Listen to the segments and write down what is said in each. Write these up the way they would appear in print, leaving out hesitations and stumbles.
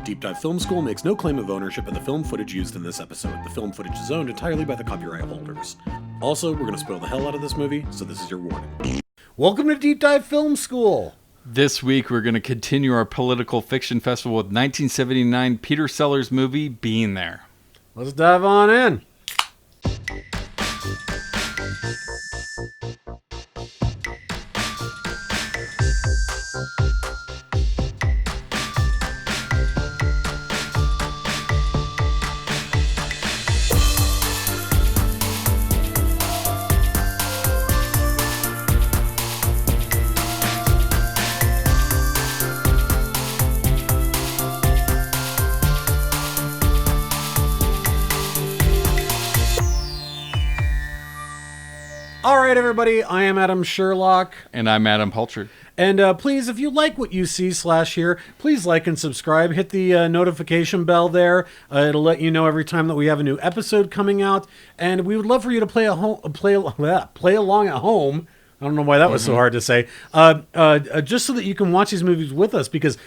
Deep Dive Film School makes no claim of ownership of the film footage used in this episode. The film footage is owned entirely by the copyright holders. Also, we're going to spoil the hell out of this movie, so this is your warning. Welcome to Deep Dive Film School! This week, we're going to continue our political fiction festival with 1979 Peter Sellers' movie, Being There. Let's dive on in. All right, everybody, I am Adam Sherlock. And I'm Adam Paltry. And please, if you like what you see/hear, please like and subscribe. Hit the notification bell there. It'll let you know every time that we have a new episode coming out. And we would love for you to play along at home. I don't know why that was so hard to say. Just so that you can watch these movies with us, because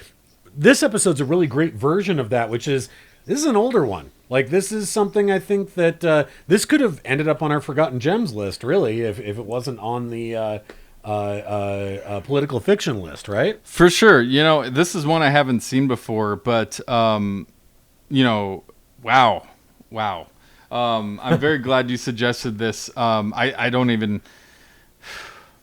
this episode's a really great version of that, which is, this is an older one. Like, this is something I think that this could have ended up on our Forgotten Gems list, really, if it wasn't on the political fiction list, right? For sure. You know, this is one I haven't seen before, but, wow. I'm very glad you suggested this. I don't even...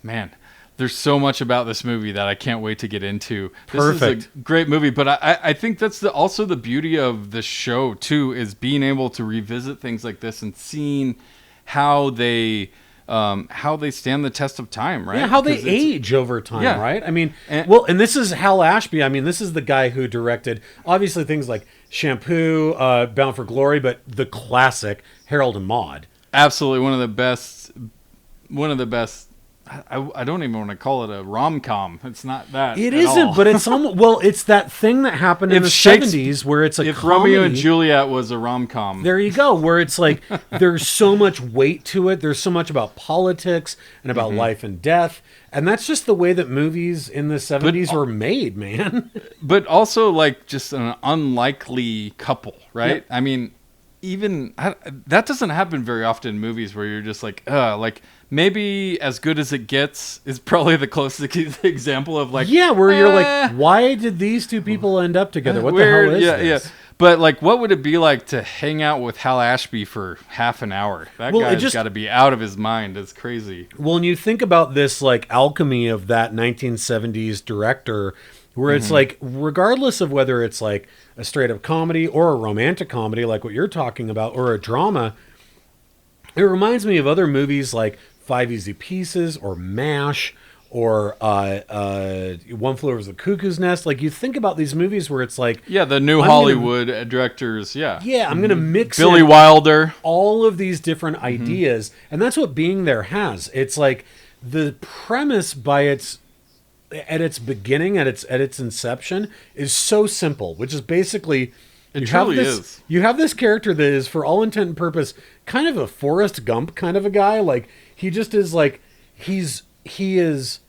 Man, there's so much about this movie that I can't wait to get into. Perfect. This is a great movie, but I think that's also the beauty of the show, too, is being able to revisit things like this and seeing how they stand the test of time, right? Yeah, how they age over time, yeah. right? I mean, and this is Hal Ashby. I mean, this is the guy who directed, obviously, things like Shampoo, Bound for Glory, but the classic Harold and Maude. Absolutely, one of the best. I don't even want to call it a rom-com. It's not that. It isn't, all. but it's it's that thing that happened in the 70s where it's a if comedy. Romeo and Juliet was a rom-com. There you go, where it's like there's so much weight to it. There's so much about politics and about life and death. And that's just the way that movies in the 70s were made, man. But also like just an unlikely couple, right? Yep. I mean, even that doesn't happen very often in movies where you're just like maybe As Good as It Gets is probably the closest example of like, where you're like, why did these two people end up together? What weird, the hell is this? Yeah. But like, what would it be like to hang out with Hal Ashby for half an hour? That guy's got to be out of his mind. It's crazy. Well, and you think about this like alchemy of that 1970s director, where it's like, regardless of whether it's like a straight up comedy or a romantic comedy, like what you're talking about, or a drama, it reminds me of other movies like Five Easy Pieces or MASH or One Flew Over the Cuckoo's Nest. Like, you think about these movies where it's like, the new Hollywood directors, I'm going to mix Billy Wilder, all of these different ideas, and that's what Being There has. It's like the premise at its beginning, at its inception, is so simple, which is basically you have this character that is, for all intent and purpose, kind of a Forrest Gump kind of a guy. Like, he just is like, he is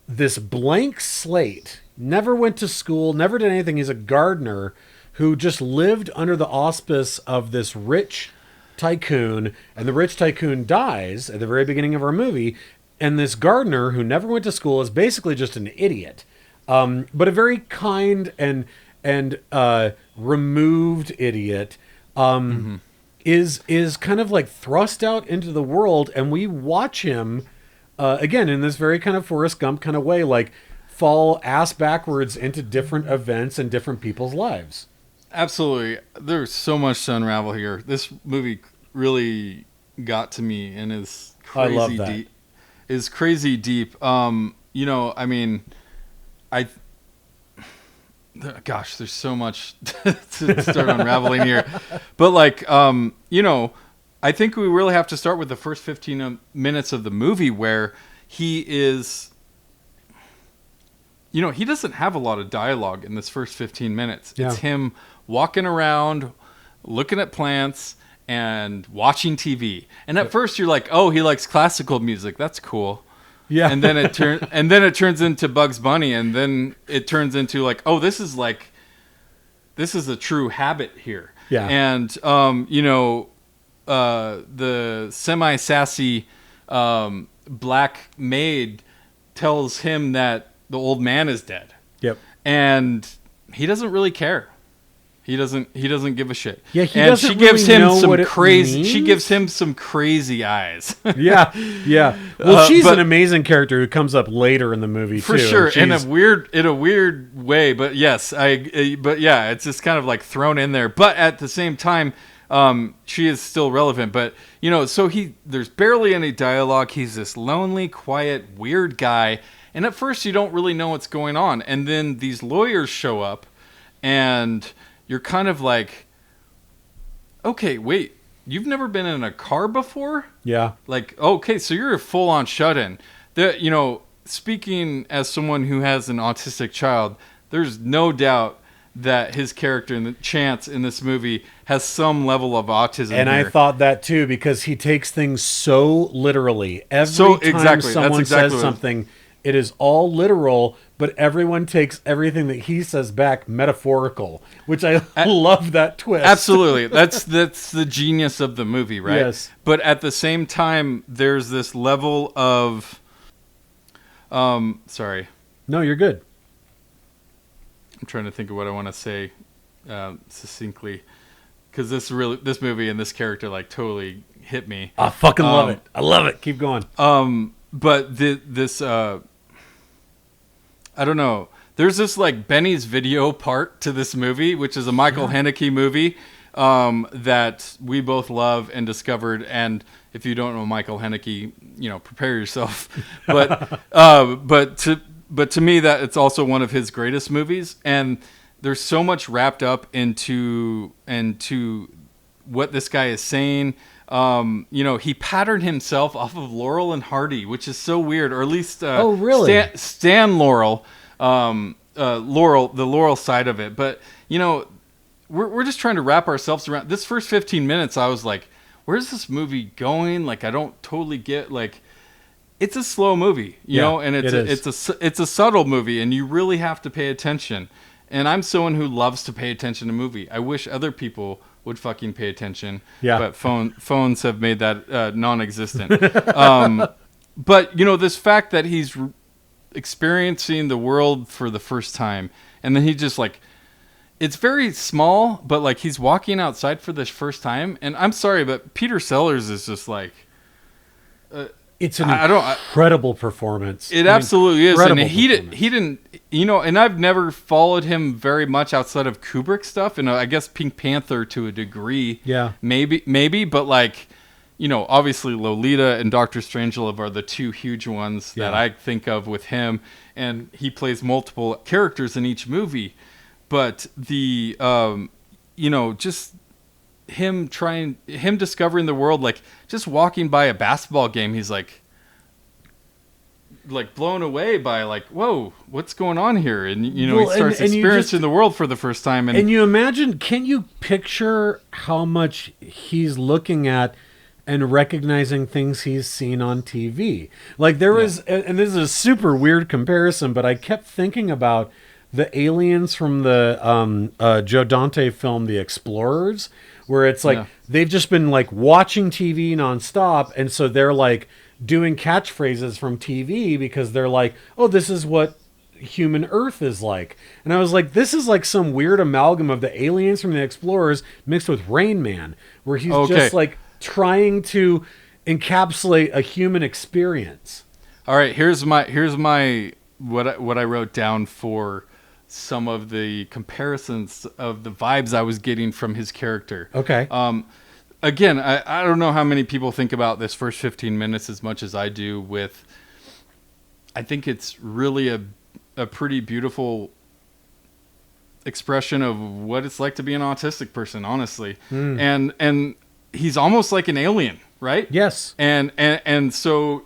this blank slate, never went to school, never did anything. He's a gardener who just lived under the auspice of this rich tycoon, and the rich tycoon dies at the very beginning of our movie. And this gardener who never went to school is basically just an idiot, but a very kind and removed idiot, is kind of like thrust out into the world, and we watch him again in this very kind of Forrest Gump kind of way, like fall ass backwards into different events and different people's lives. Absolutely, there's so much to unravel here. This movie really got to me and is crazy. I love that. Deep. Is crazy deep. I mean, gosh, there's so much to start unraveling here. But like, I think we really have to start with the first 15 minutes of the movie, where he is, he doesn't have a lot of dialogue in this first 15 minutes. Yeah. It's him walking around, looking at plants, and watching TV. And at first you're like, oh, he likes classical music. That's cool. Yeah. And then it turns into Bugs Bunny, and then it turns into like, oh, this is like this is a true habit here. Yeah. And, the semi-sassy black maid tells him that the old man is dead. Yep. And he doesn't really care. He doesn't give a shit. Yeah, he and doesn't she gives really him know some what it crazy. means. She gives him some crazy eyes. Yeah. Well, she's but- an amazing character who comes up later in the movie For too. sure, and in a weird way, but yes, but yeah, it's just kind of like thrown in there. But at the same time, she is still relevant. But so there's barely any dialogue. He's this lonely, quiet, weird guy, and at first you don't really know what's going on, and then these lawyers show up, and you're kind of like, okay, wait, you've never been in a car before? Yeah. Like, okay, so you're a full-on shut-in. Speaking as someone who has an autistic child, there's no doubt that his character in the Chance in this movie has some level of autism. And here. I thought that too, because he takes things so literally. Every time someone says something, it is all literal, but everyone takes everything that he says back metaphorical, which I love that twist. Absolutely. That's the genius of the movie, right? Yes. But at the same time, there's this level of sorry. No, you're good. I'm trying to think of what I want to say succinctly, because this movie and this character like totally hit me. I fucking love it. I love it. Keep going. But this I don't know. There's this like Benny's video part to this movie, which is a Michael Haneke movie that we both love and discovered. And if you don't know Michael Haneke, prepare yourself. But to me, that it's also one of his greatest movies. And there's so much wrapped up into what this guy is saying. He patterned himself off of Laurel and Hardy, which is so weird, or at least really? Stan Laurel, the Laurel side of it. But we're just trying to wrap ourselves around this first 15 minutes. I was like, where's this movie going? Like, I don't totally get, like, it's a slow movie, you know, and it's a subtle movie, and you really have to pay attention. And I'm someone who loves to pay attention to movie. I wish other people would fucking pay attention. Yeah. But phones have made that non-existent. But this fact that he's experiencing the world for the first time, and then he just like, it's very small, but like he's walking outside for the first time. And I'm sorry, but Peter Sellers is just like, it's an incredible performance. It absolutely is. And he didn't, and I've never followed him very much outside of Kubrick stuff. And I guess Pink Panther to a degree. Yeah. Maybe. But like, obviously Lolita and Dr. Strangelove are the two huge ones that I think of with him. And he plays multiple characters in each movie. But the, just him discovering the world, like just walking by a basketball game, he's like blown away by like, whoa, what's going on here? And he starts experiencing the world for the first time. And you imagine, can you picture how much he's looking at and recognizing things he's seen on TV? Like there was, and this is a super weird comparison, but I kept thinking about the aliens from the Joe Dante film, The Explorers, where it's like they've just been like watching TV nonstop, and so they're like doing catchphrases from TV because they're like, oh, this is what human Earth is like. And I was like, this is like some weird amalgam of the aliens from The Explorers mixed with Rain Man, where he's just like trying to encapsulate a human experience. All right, here's my what I wrote down for some of the comparisons of the vibes I was getting from his character. Okay. Again, I don't know how many people think about this first 15 minutes as much as I do with, I think it's really a pretty beautiful expression of what it's like to be an autistic person, honestly. And he's almost like an alien, right? Yes. And so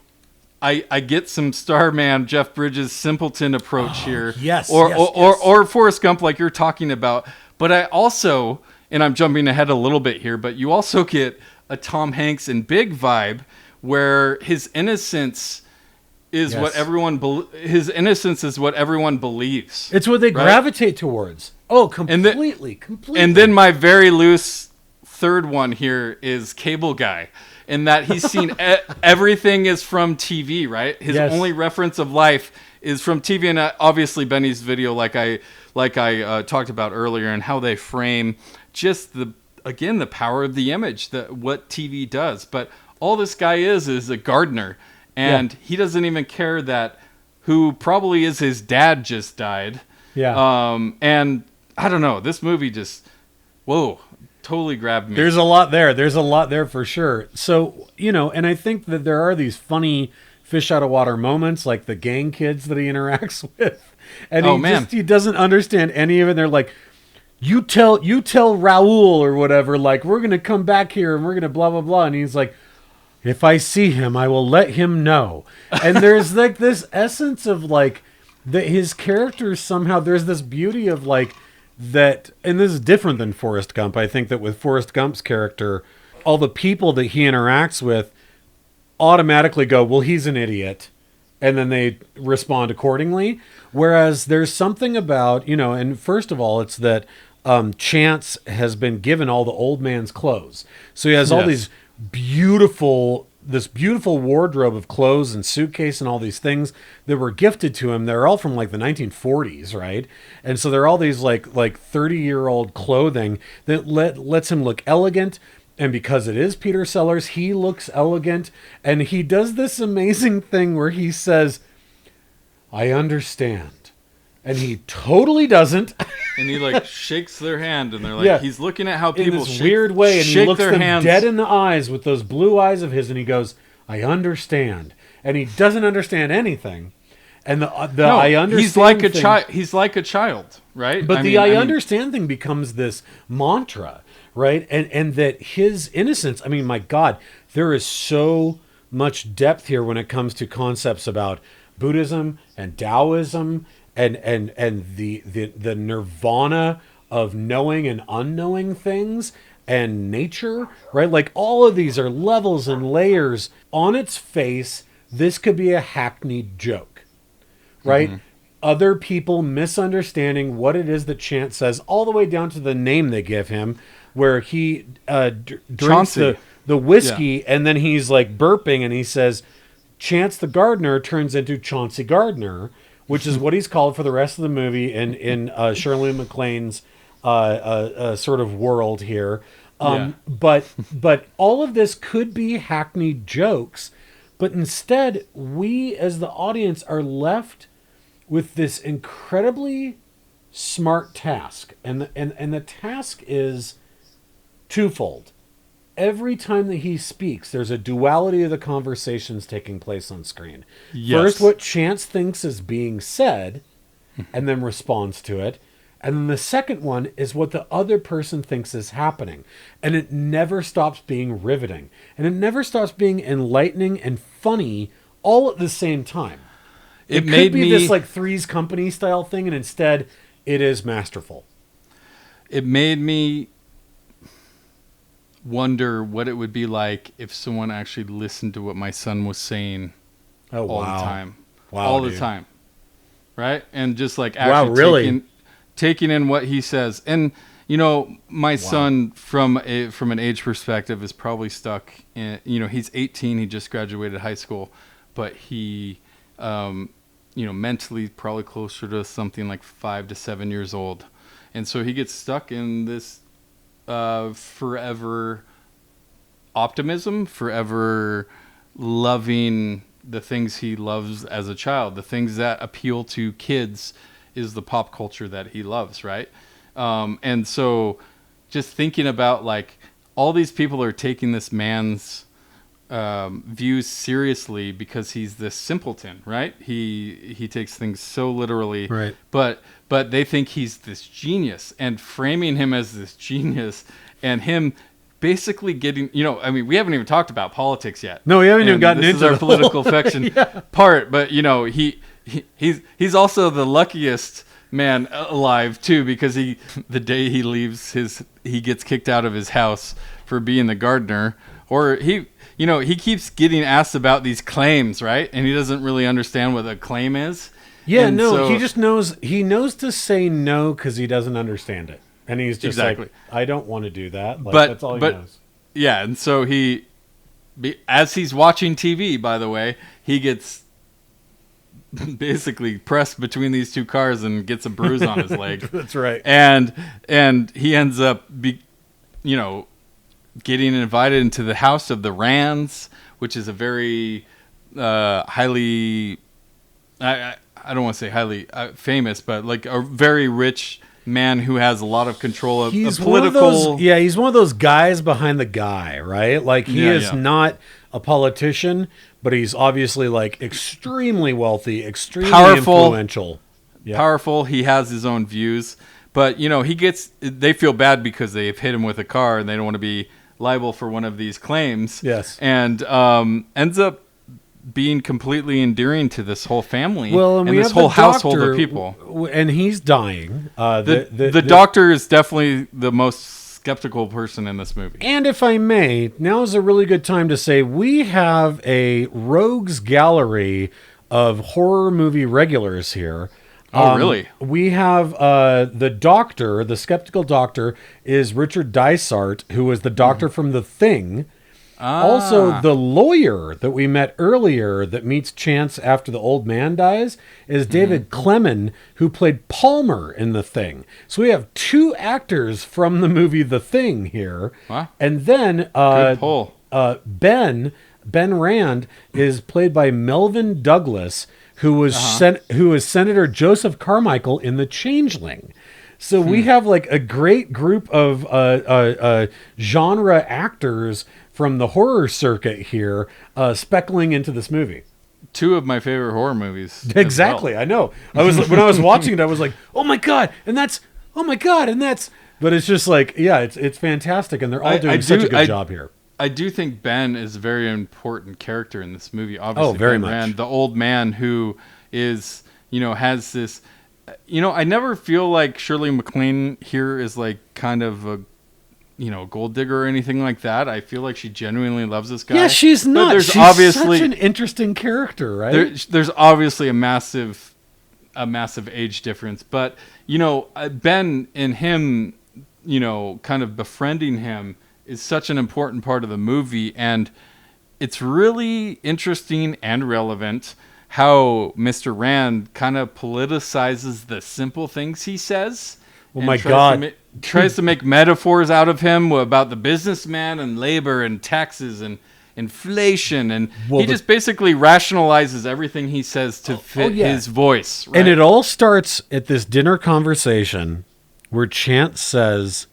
I get some Starman, Jeff Bridges' simpleton approach here. Yes. Or Forrest Gump, like you're talking about. But I also, and I'm jumping ahead a little bit here, but you also get a Tom Hanks and Big vibe where his innocence is what everyone believes. It's what they gravitate towards. Oh, completely. And then my very loose third one here is Cable Guy, in that he's seen everything is from TV, right? His only reference of life is from TV, and obviously Benny's video, like I talked about earlier, and how they frame just the power of the image, what TV does. But all this guy is a gardener, and he doesn't even care that who probably is his dad just died. Yeah. And I don't know, this movie just, totally grabbed me. There's a lot there for sure. So, and I think that there are these funny fish out of water moments, like the gang kids that he interacts with. And he doesn't understand any of it. They're like, you tell Raul or whatever, like, we're going to come back here and we're going to blah, blah, blah. And he's like, if I see him, I will let him know. And there's like this essence of like his characters somehow, there's this beauty of like that. And this is different than Forrest Gump. I think that with Forrest Gump's character, all the people that he interacts with automatically go, well, he's an idiot. And then they respond accordingly. Whereas there's something about, and first of all, it's that Chance has been given all the old man's clothes. So he has all these beautiful wardrobe of clothes and suitcase and all these things that were gifted to him. They're all from like the 1940s, right? And so they're all these like 30-year-old clothing that lets him look elegant. And because it is Peter Sellers, he looks elegant. And he does this amazing thing where he says, I understand. And he totally doesn't. And he like shakes their hand, and they're like, he's looking at how people in this weird way, and he looks them hands dead in the eyes with those blue eyes of his, and he goes, I understand. And he doesn't understand anything. And I understand. He's like a child, right? But I understand thing becomes this mantra, right? And that his innocence, my God, there is so much depth here when it comes to concepts about Buddhism and Taoism and the nirvana of knowing and unknowing things and nature, right? Like all of these are levels and layers. On its face, this could be a hackneyed joke, right? Mm-hmm. Other people misunderstanding what it is that Chance says, all the way down to the name they give him, where he drinks the whiskey and then he's like burping and he says, Chance the gardener turns into Chauncey Gardner, which is what he's called for the rest of the movie in Shirley MacLaine's sort of world here. But all of this could be hackneyed jokes, but instead we as the audience are left with this incredibly smart task. And the task is twofold. Every time that he speaks, there's a duality of the conversations taking place on screen. Yes. First, what Chance thinks is being said, and then responds to it. And then the second one is what the other person thinks is happening. And it never stops being riveting. And it never stops being enlightening and funny all at the same time. It could be this like Three's Company style thing, and instead it is masterful. It made me wonder what it would be like if someone actually listened to what my son was saying all the time. All the time. Right? And just like actually taking in what he says. And my son from an age perspective is probably stuck in, he's 18, he just graduated high school, but he mentally probably closer to something like 5 to 7 years old. And so he gets stuck in this forever optimism, forever loving the things he loves as a child, the things that appeal to kids is the pop culture that he loves, right? And so just thinking about like all these people are taking this man's views seriously because he's this simpleton, right? He takes things so literally, right? But they think he's this genius, and framing him as this genius, and him basically getting, we haven't even talked about politics yet. No, we haven't even gotten into our political fiction part. But he's also the luckiest man alive too, because the day he leaves he gets kicked out of his house for being the gardener, or he keeps getting asked about these claims, right? And he doesn't really understand what a claim is. Yeah, And no, so, he just knows. He knows to say no because he doesn't understand it, and he's just like, I don't want to do that. Like, that's all he knows. Yeah, and so as he's watching TV, by the way, he gets basically pressed between these two cars and gets a bruise on his leg. That's right. And he ends up getting invited into the house of the Rands, which is a very highly, I don't want to say highly famous, but like a very rich man who has a lot of control of he's political. He's one of those guys behind the guy, right? Like he is not a politician, but he's obviously like extremely wealthy, extremely influential. Yeah. Powerful. He has his own views, but they feel bad because they've hit him with a car and they don't want to be liable for one of these claims. Yes. And ends up being completely endearing to this whole family and this whole household of people. And he's dying. The doctor is definitely the most skeptical person in this movie. And if I may, now is a really good time to say we have a rogues gallery of horror movie regulars here. Oh, really? We have the doctor, the skeptical doctor, is Richard Dysart, who was the doctor from The Thing. Also, the lawyer that we met earlier that meets Chance after the old man dies is David Clemon, who played Palmer in The Thing. So we have two actors from the movie The Thing here. Wow. And then Ben Rand is played by Melvin Douglas, who was Senator Joseph Carmichael in The Changeling. So we have like a great group of genre actors from the horror circuit here, speckling into this movie. Two of my favorite horror movies. Exactly, well. I know. When I was watching it, I was like, "Oh my god!" and that's, "Oh my god!" and that's. But it's just like, yeah, it's fantastic, and they're all doing such a good job here. I do think Ben is a very important character in this movie. Obviously, very Ben much. Rand, the old man who is, has this. I never feel like Shirley MacLaine here is like kind of a, gold digger or anything like that. I feel like she genuinely loves this guy. Yeah, she's not. There's she's obviously such an interesting character, right? There's obviously a massive age difference, but Ben and him, kind of befriending him is such an important part of the movie, and it's really interesting and relevant how Mr. Rand kind of politicizes the simple things he says. Oh my God. Tries to make metaphors out of him about the businessman and labor and taxes and inflation. And he just basically rationalizes everything he says to fit his voice. Right? And it all starts at this dinner conversation where Chance says,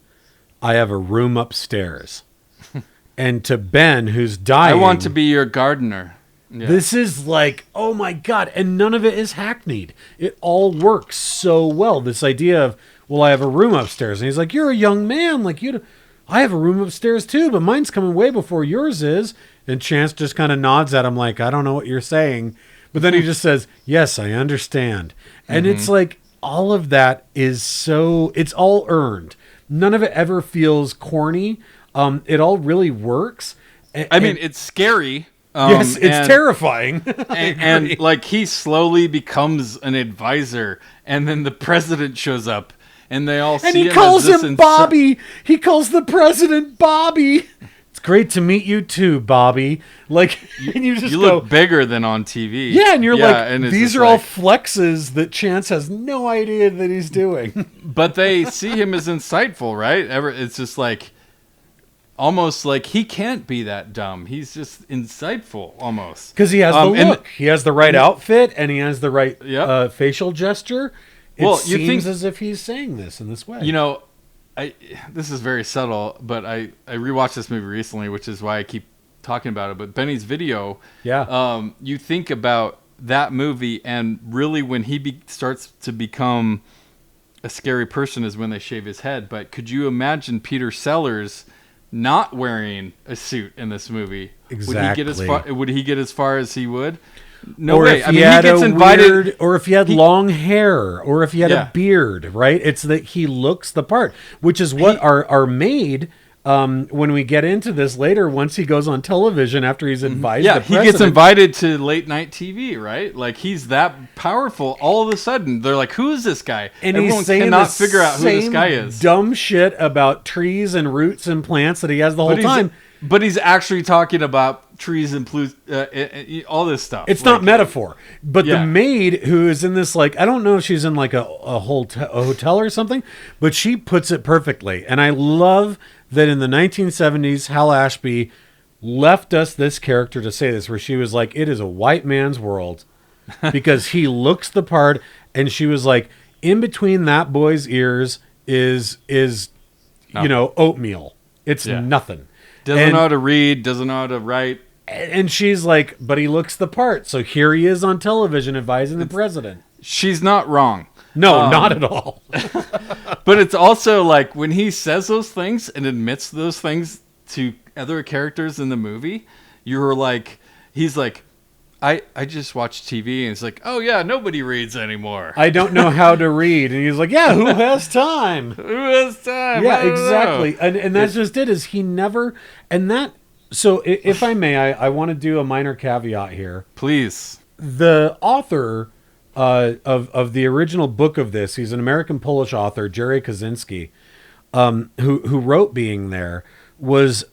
"I have a room upstairs." And to Ben, who's dying, "I want to be your gardener." Yeah. This is like, oh my God. And none of it is hackneyed. It all works so well. This idea of, well, I have a room upstairs. And he's like, "You're a young man. Like, I have a room upstairs too, but mine's coming way before yours is." And Chance just kind of nods at him like, "I don't know what you're saying." But then he just says, "Yes, I understand." And it's like, all of that is it's all earned. None of it ever feels corny. It all really works. I mean, it's scary. Yes, it's terrifying. and like he slowly becomes an advisor, and then the president shows up, and they all see him. And he calls him Bobby. He calls the president Bobby. "It's great to meet you too, Bobby." Like, and you look bigger than on TV. Yeah, and you're and these are all flexes that Chance has no idea that he's doing. But they see him as insightful, right? It's just like, almost like he can't be that dumb. He's just insightful, almost. Because he has the look. He has the right outfit, and he has the right facial gesture. It seems as if he's saying this in this way. This is very subtle, but I rewatched this movie recently, which is why I keep talking about it. But Benny's Video, you think about that movie, and really when he starts to become a scary person is when they shave his head. But could you imagine Peter Sellers not wearing a suit in this movie? Exactly. Would he get as far as he would? No or way. If he gets invited, or if he had long hair, or if he had a beard, right? It's that he looks the part, which is what our maid when we get into this later, once he goes on television after he's advised the president. He gets invited to late night TV, right? Like, he's that powerful. All of a sudden, they're like, who is this guy? And everyone he's saying cannot figure out who this guy is. Dumb shit about trees and roots and plants that he has the whole time. But he's actually talking about trees and all this stuff. It's not metaphor. But the maid who is in this, like, I don't know if she's in like a hotel or something, but she puts it perfectly. And I love that in the 1970s, Hal Ashby left us this character to say this, where she was like, it is a white man's world because he looks the part. And she was like, in between that boy's ears is oatmeal. It's nothing. Doesn't know how to read, doesn't know how to write. And she's like, but he looks the part. So here he is on television advising the president. She's not wrong. No, not at all. But it's also like when he says those things and admits those things to other characters in the movie, you're like, he's like, I just watch TV, and it's like, oh yeah, nobody reads anymore. I don't know how to read. And he's like, yeah, who has time? Who has time? Yeah, exactly. And that's just it, is he never, and that, so if I may, I want to do a minor caveat here. Please. The author of the original book of this, he's an American-Polish author, Jerry Kaczynski, who wrote Being There, was...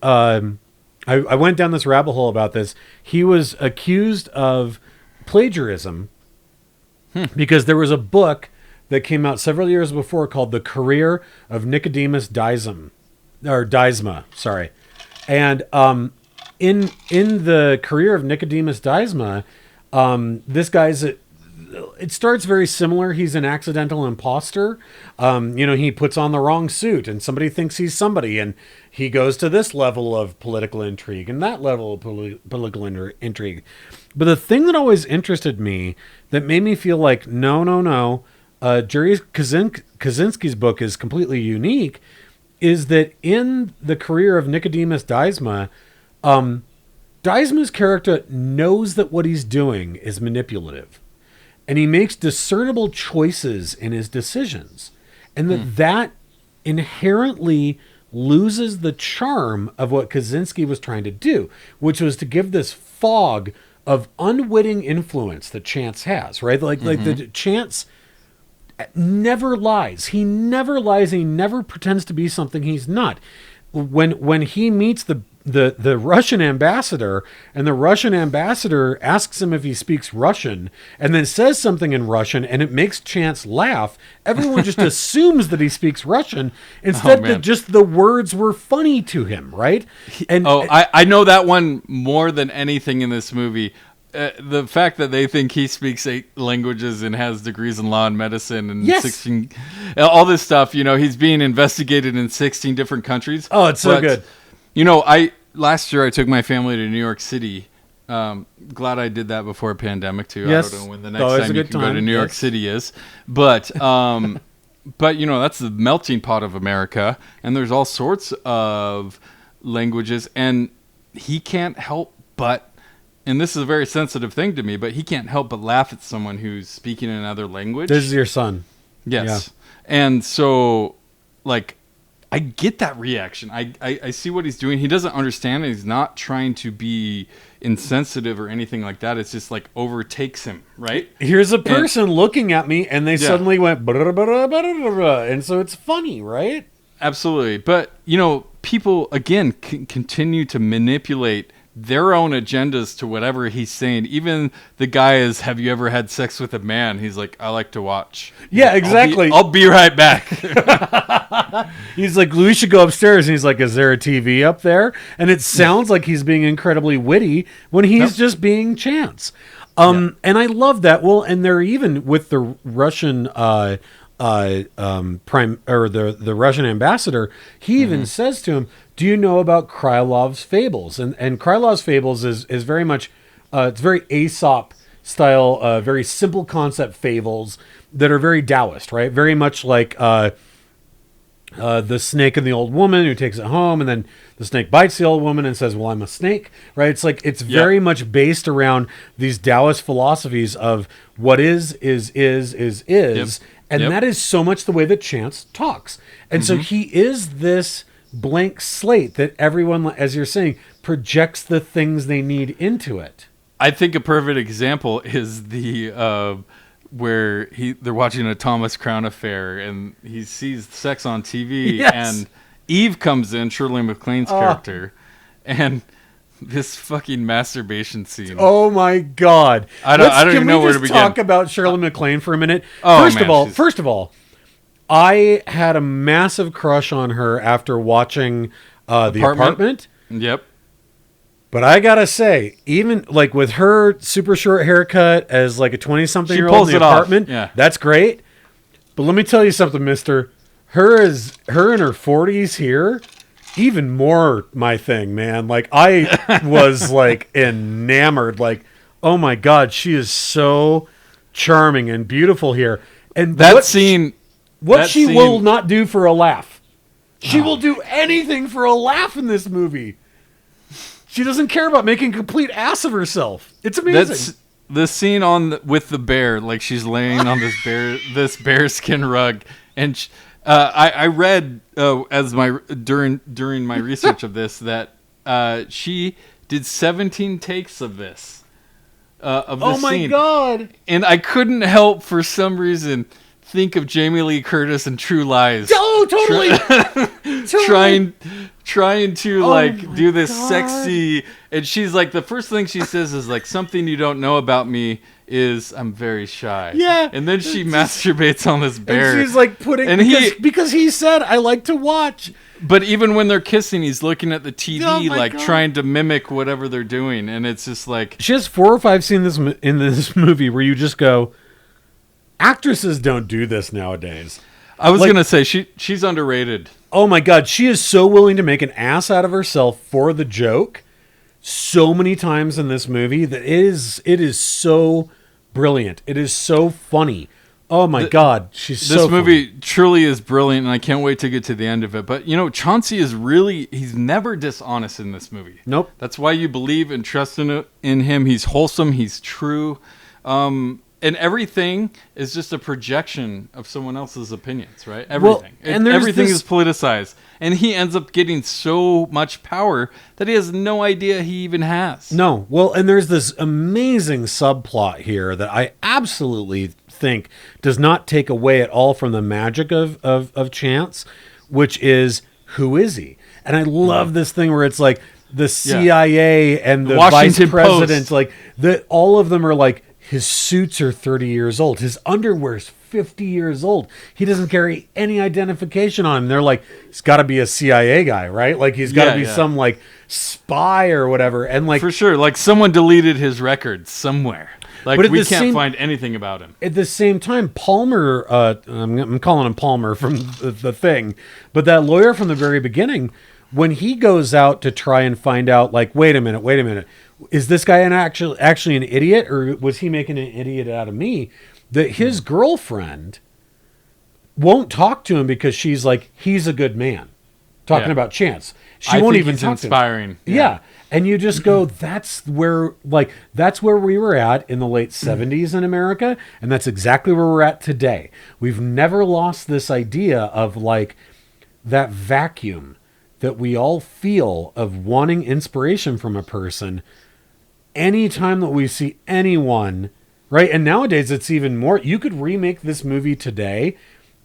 I went down this rabbit hole about this. He was accused of plagiarism because there was a book that came out several years before called The Career of Nicodemus Diesma, sorry. And in the Career of Nicodemus Diesma, this guy's... It starts very similar. He's an accidental imposter. He puts on the wrong suit and somebody thinks he's somebody, and he goes to this level of political intrigue and that level of political intrigue. But the thing that always interested me, that made me feel like, no, Jerry Kaczynski's book is completely unique, is that in The Career of Nicodemus Diesma, Diesma's character knows that what he's doing is manipulative. And he makes discernible choices in his decisions. And that inherently loses the charm of what Kaczynski was trying to do, which was to give this fog of unwitting influence that Chance has, right? Like the Chance never lies. He never lies. He never pretends to be something he's not. When he meets the Russian ambassador, and the Russian ambassador asks him if he speaks Russian, and then says something in Russian, and it makes Chance laugh, everyone just assumes that he speaks Russian, instead that just the words were funny to him, right? I know that one more than anything in this movie. The fact that they think he speaks 8 languages and has degrees in law and medicine and 16, all this stuff, he's being investigated in 16 different countries. Oh, it's so good. Last year I took my family to New York City. Glad I did that before a pandemic too. Yes. I don't know when the next time you can go to New York City is, but that's the melting pot of America, and there's all sorts of languages, and he can't help but. And this is a very sensitive thing to me, but he can't help but laugh at someone who's speaking another language. This is your son. Yes. Yeah. And so, like, I get that reaction. I see what he's doing. He doesn't understand. He's not trying to be insensitive or anything like that. It's just, like, overtakes him, right? Here's a person looking at me, and they suddenly went, and so it's funny, right? Absolutely. But, people, again, continue to manipulate their own agendas to whatever he's saying. Even the guy is, have you ever had sex with a man? He's like, I like to watch. Yeah, exactly. I'll be right back. He's like, we should go upstairs. And he's like, is there a TV up there? And it sounds like he's being incredibly witty when he's just being Chance. And I love that. Well, and they're even with the Russian the Russian ambassador, he even says to him, do you know about Krylov's Fables? And Krylov's Fables is very much, it's very Aesop style, very simple concept fables that are very Taoist, right? Very much like the snake and the old woman who takes it home, and then the snake bites the old woman and says, well, I'm a snake, right? It's like, it's very much based around these Taoist philosophies of what is. And that is so much the way that Chance talks. And so he is this blank slate that everyone, as you're saying, projects the things they need into it. I think a perfect example is the where they're watching a Thomas Crown Affair and he sees sex on TV, and Eve comes in, Shirley MacLaine's character, and this fucking masturbation scene. Oh my God! I don't even know where to begin. Talk about Shirley MacLaine for a minute. Oh, First of all, I had a massive crush on her after watching The Apartment. Yep. But I gotta say, even like with her super short haircut as like a 20-something-year-old in The Apartment, that's great. But let me tell you something, mister. Her in her 40s here, even more my thing, man. Like I was like enamored. Like, oh my God, she is so charming and beautiful here. And that scene, she will not do for a laugh. She will do anything for a laugh in this movie. She doesn't care about making a complete ass of herself. It's amazing. That's the scene with the bear, like she's laying on this bearskin rug, and I read during my research of this that she did 17 takes of this of this scene. Oh my God! And I couldn't help for some reason think of Jamie Lee Curtis in True Lies. Oh, totally. Trying to do this sexy, and she's like, the first thing she says is like, something you don't know about me is I'm very shy. Yeah. And then she masturbates on this bear. And she's like because he said, I like to watch. But even when they're kissing, he's looking at the TV, trying to mimic whatever they're doing. And it's just like, she has 4 or 5 scenes in this movie where you just go, actresses don't do this nowadays. I was going to say, she's underrated. Oh my God, she is so willing to make an ass out of herself for the joke so many times in this movie that it is so brilliant. It is so funny. Oh my God, she's so This movie funny. Truly is brilliant, and I can't wait to get to the end of it. But, Chauncey he's never dishonest in this movie. Nope. That's why you believe and trust in him. He's wholesome. He's true. And everything is just a projection of someone else's opinions, right? Everything. Everything is politicized. And he ends up getting so much power that he has no idea he even has. No. Well, and there's this amazing subplot here that I absolutely think does not take away at all from the magic of Chance, which is, who is he? And I love this thing where it's like the CIA and the Washington vice president, Post. like all of them are like, his suits are 30 years old. His underwear's 50 years old. He doesn't carry any identification on him. They're like, he's got to be a CIA guy, right? Like he's got to be some like spy or whatever. And like, for sure, like someone deleted his records somewhere. Like we can't find anything about him. At the same time, Palmer, I'm calling him Palmer from the Thing, but that lawyer from the very beginning, when he goes out to try and find out, like, wait a minute. Is this guy actually an idiot, or was he making an idiot out of me? That his girlfriend won't talk to him because she's like, he's a good man. Talking about Chance. She won't even talk inspiring. to him. Yeah. And you just go, that's where we were at in the late 70s in America, and that's exactly where we're at today. We've never lost this idea of like that vacuum that we all feel of wanting inspiration from a person anytime that we see anyone, right? And nowadays it's even more. You could remake this movie today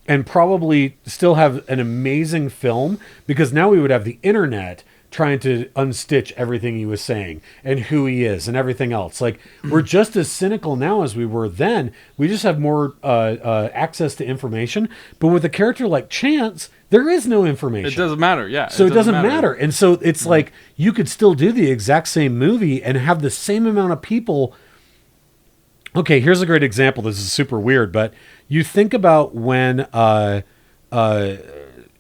and probably still have an amazing film, because now we would have the internet trying to unstitch everything he was saying and who he is and everything else. Like, we're just as cynical now as we were then. We just have more access to information. But with a character like Chance, there is no information. It doesn't matter, yeah. So it doesn't matter. And so it's like, you could still do the exact same movie and have the same amount of people. Okay, here's a great example. This is super weird, but you think about when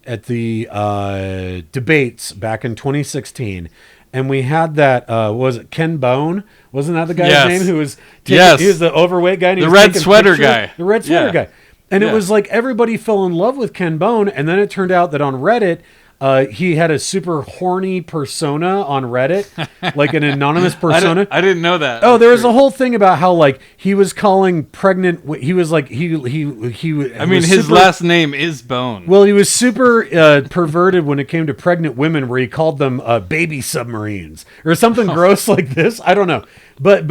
at the debates back in 2016, and we had that, was it Ken Bone? Wasn't that the guy's name who was taking, he was the overweight guy? And the red sweater guy. The red sweater guy. And it was like everybody fell in love with Ken Bone, and then it turned out that on Reddit, He had a super horny persona on Reddit, like an anonymous persona. I didn't know that. Oh, there was a whole thing about how like he was calling pregnant. He was like he. I mean, his last name is Bone. Well, he was super perverted when it came to pregnant women, where he called them baby submarines or something gross like this. I don't know, but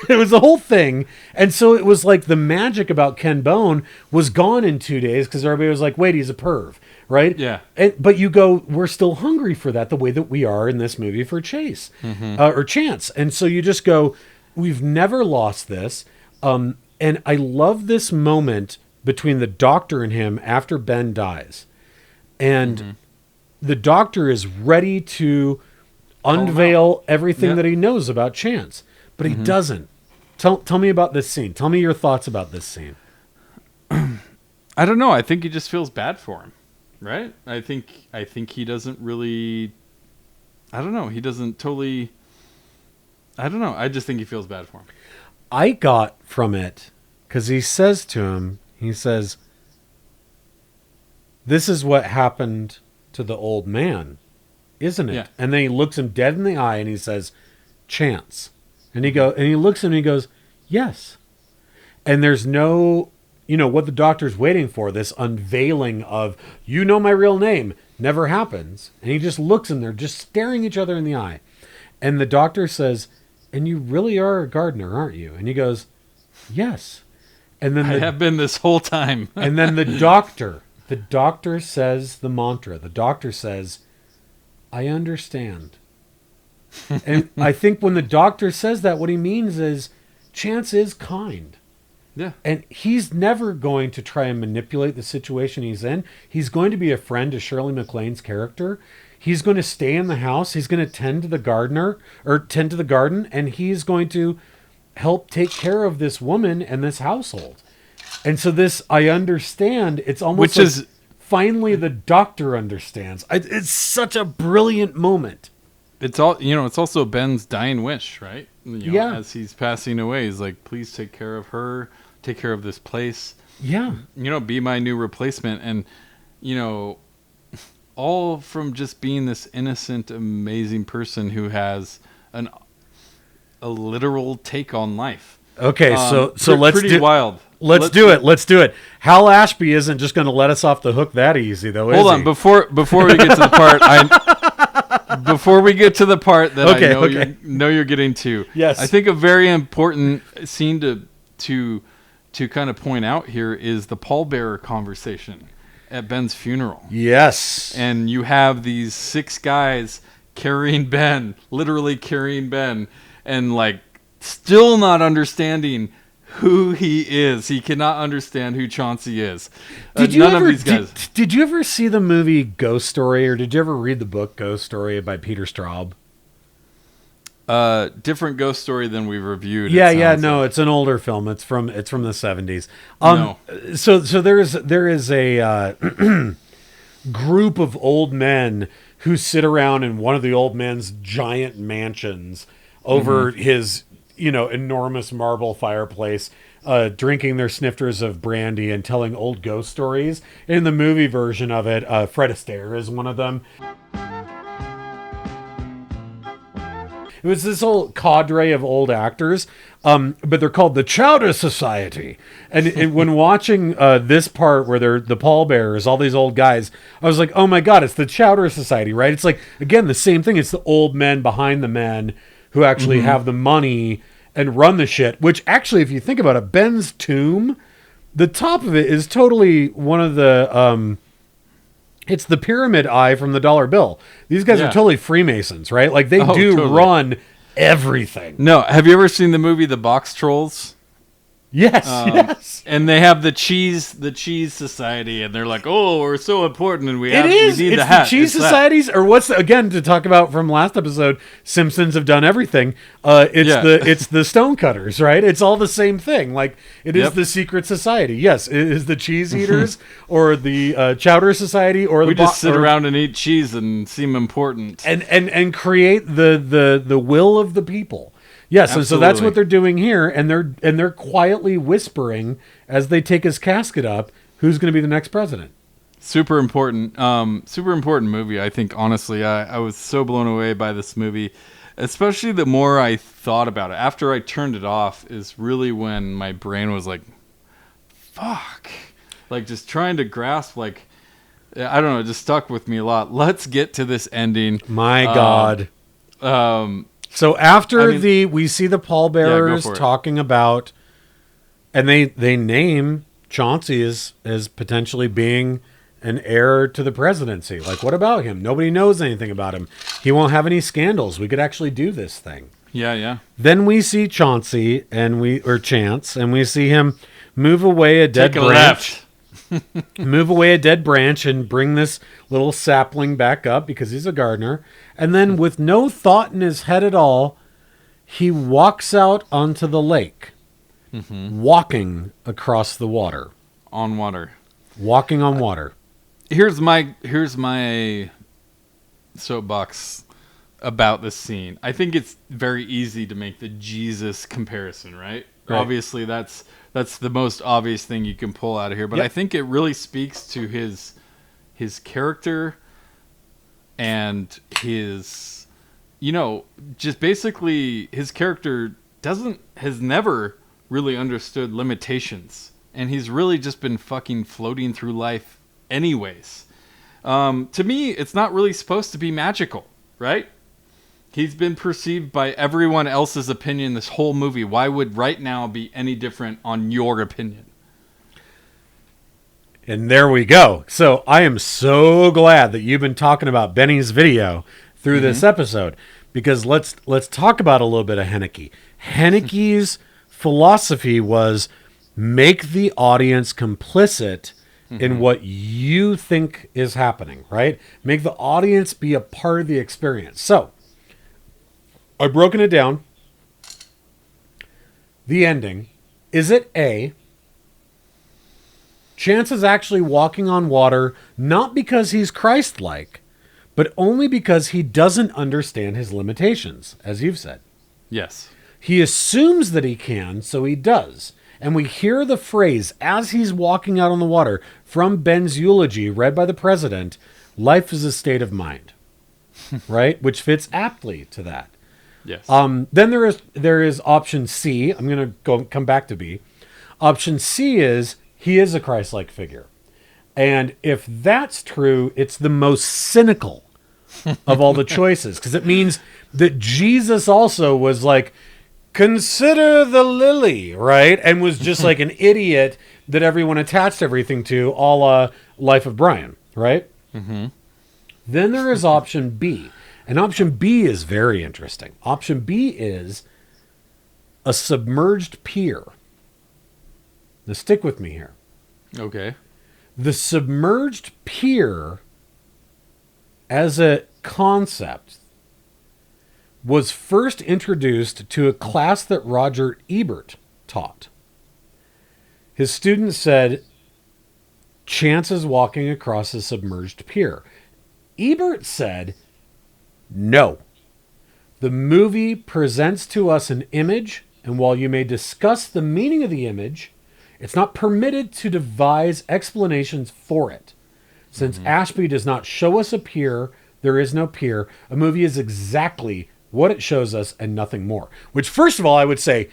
it was the whole thing, and so it was like the magic about Ken Bone was gone in 2 days because everybody was like, "Wait, he's a perv." Right? Yeah. But you go, we're still hungry for that the way that we are in this movie for Chase or Chance. And so you just go, we've never lost this. And I love this moment between the doctor and him after Ben dies. And the doctor is ready to unveil everything that he knows about Chance. But he doesn't. Tell me about this scene. Tell me your thoughts about this scene. I don't know. I think he just feels bad for him. Right? I think he doesn't really. I don't know. He doesn't totally. I don't know. I just think he feels bad for him. I got from it because he says to him, he says, "This is what happened to the old man, isn't it?" Yeah. And then he looks him dead in the eye and he says, "Chance." And he looks at him and he goes, "Yes." And there's no. What the doctor's waiting for, this unveiling of, my real name, never happens. And he just looks and they're just staring each other in the eye. And the doctor says, "And you really are a gardener, aren't you?" And he goes, "Yes." And then I have been this whole time. And then the doctor says the mantra. The doctor says, "I understand." And I think when the doctor says that, what he means is Chance is kind. Yeah. And he's never going to try and manipulate the situation he's in. He's going to be a friend to Shirley MacLaine's character. He's going to stay in the house. He's going to tend to the garden, and he's going to help take care of this woman and this household. And so this, I understand, it's almost finally the doctor understands. It's such a brilliant moment. It's also Ben's dying wish, right? As he's passing away, he's like, "Please take care of her. Take care of this place. Yeah. Be my new replacement." And, all from just being this innocent, amazing person who has a literal take on life. Okay, so let's pretty wild. Let's do it. Let's do it. Hal Ashby isn't just going to let us off the hook that easy, though. Hold on, before we get to the part, before we get to the part that I know you're getting to. Yes, I think a very important scene to kind of point out here is the pallbearer conversation at Ben's funeral. Yes, and you have these 6 guys literally carrying Ben, and like still not understanding who he is. He cannot understand who Chauncey is. None of these guys. Did you ever see the movie Ghost Story, or did you ever read the book Ghost Story by Peter Straub? Different Ghost Story than we reviewed. No, it's an older film. It's from the 70s. No. So there is a group of old men who sit around in one of the old men's giant mansions over his enormous marble fireplace, drinking their snifters of brandy and telling old ghost stories. In the movie version of it, Fred Astaire is one of them. It was this whole cadre of old actors, but they're called the Chowder Society. And when watching this part where they're the pallbearers, all these old guys, I was like, oh my God, it's the Chowder Society, right? It's like, again, the same thing. It's the old men behind the men who actually have the money and run the shit, which actually, if you think about it, Ben's tomb, the top of it is totally one of the... it's the pyramid eye from the dollar bill. These guys are totally Freemasons, right? Like they totally run everything. No, have you ever seen the movie The Box Trolls? Yes, yes. And they have the cheese society, and they're like, "Oh, we're so important, and we need the hat." The cheese societies, or again to talk about from last episode? Simpsons have done everything. It's the stonecutters, right? It's all the same thing. Like it is the secret society. Yes, it is the cheese eaters, or the Chowder Society, or we just sit around and eat cheese and seem important, and create the will of the people. Yes, and so that's what they're doing here, and they're quietly whispering as they take his casket up, who's going to be the next president. Super important. Super important movie. I think, honestly, I was so blown away by this movie, especially the more I thought about it. After I turned it off is really when my brain was like, fuck. Like, just trying to grasp, like, I don't know, it just stuck with me a lot. Let's get to this ending. My God. So after we see the pallbearers talking about, and they name Chauncey as potentially being an heir to the presidency. Like, what about him? Nobody knows anything about him. He won't have any scandals. We could actually do this thing. Yeah. Then we see Chance, and we see him move away a dead branch. Move away a dead branch and bring this little sapling back up because he's a gardener. And then, with no thought in his head at all, he walks out onto the lake, walking across the water. On water. Walking on water. Here's my soapbox about this scene. I think it's very easy to make the Jesus comparison, right? Obviously, that's the most obvious thing you can pull out of here. But I think it really speaks to his character and his, just basically his character has never really understood limitations. And he's really just been fucking floating through life anyways. To me, it's not really supposed to be magical, right? He's been perceived by everyone else's opinion this whole movie. Why would right now be any different on your opinion? And there we go. So I am so glad that you've been talking about Benny's video through this episode, because let's talk about a little bit of Haneke. Haneke's philosophy was make the audience complicit in what you think is happening, right? Make the audience be a part of the experience. So I've broken it down. The ending. Is it A, Chance is actually walking on water, not because he's Christ-like, but only because he doesn't understand his limitations, as you've said. Yes. He assumes that he can, so he does. And we hear the phrase, as he's walking out on the water, from Ben's eulogy, read by the president, life is a state of mind. Right? Which fits aptly to that. Yes. Then there is option C. I'm going to come back to B. Option C is he is a Christ-like figure. And if that's true, it's the most cynical of all the choices, because it means that Jesus also was like, consider the lily, right? And was just like an idiot that everyone attached everything to, a la Life of Brian, right? Mm-hmm. Then there is option B. And option B is very interesting. Option B is a submerged pier. Now stick with me here. Okay. The submerged pier as a concept was first introduced to a class that Roger Ebert taught. His students said, Chance is walking across a submerged pier. Ebert said, no. The movie presents to us an image, and while you may discuss the meaning of the image, it's not permitted to devise explanations for it. Since Ashby does not show us a pier, there is no pier. A movie is exactly what it shows us and nothing more. Which, first of all, I would say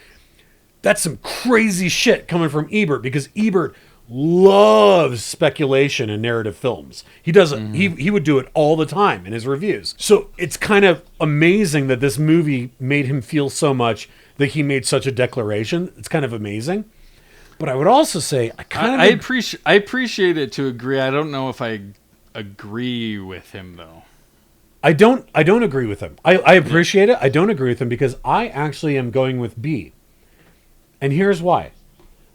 that's some crazy shit coming from Ebert, because Ebert loves speculation in narrative films. He does it. He would do it all the time in his reviews. So it's kind of amazing that this movie made him feel so much that he made such a declaration. It's kind of amazing. But I would also say I appreciate it to agree. I don't know if I agree with him though. I don't agree with him. I appreciate it. I don't agree with him because I actually am going with B. And here's why.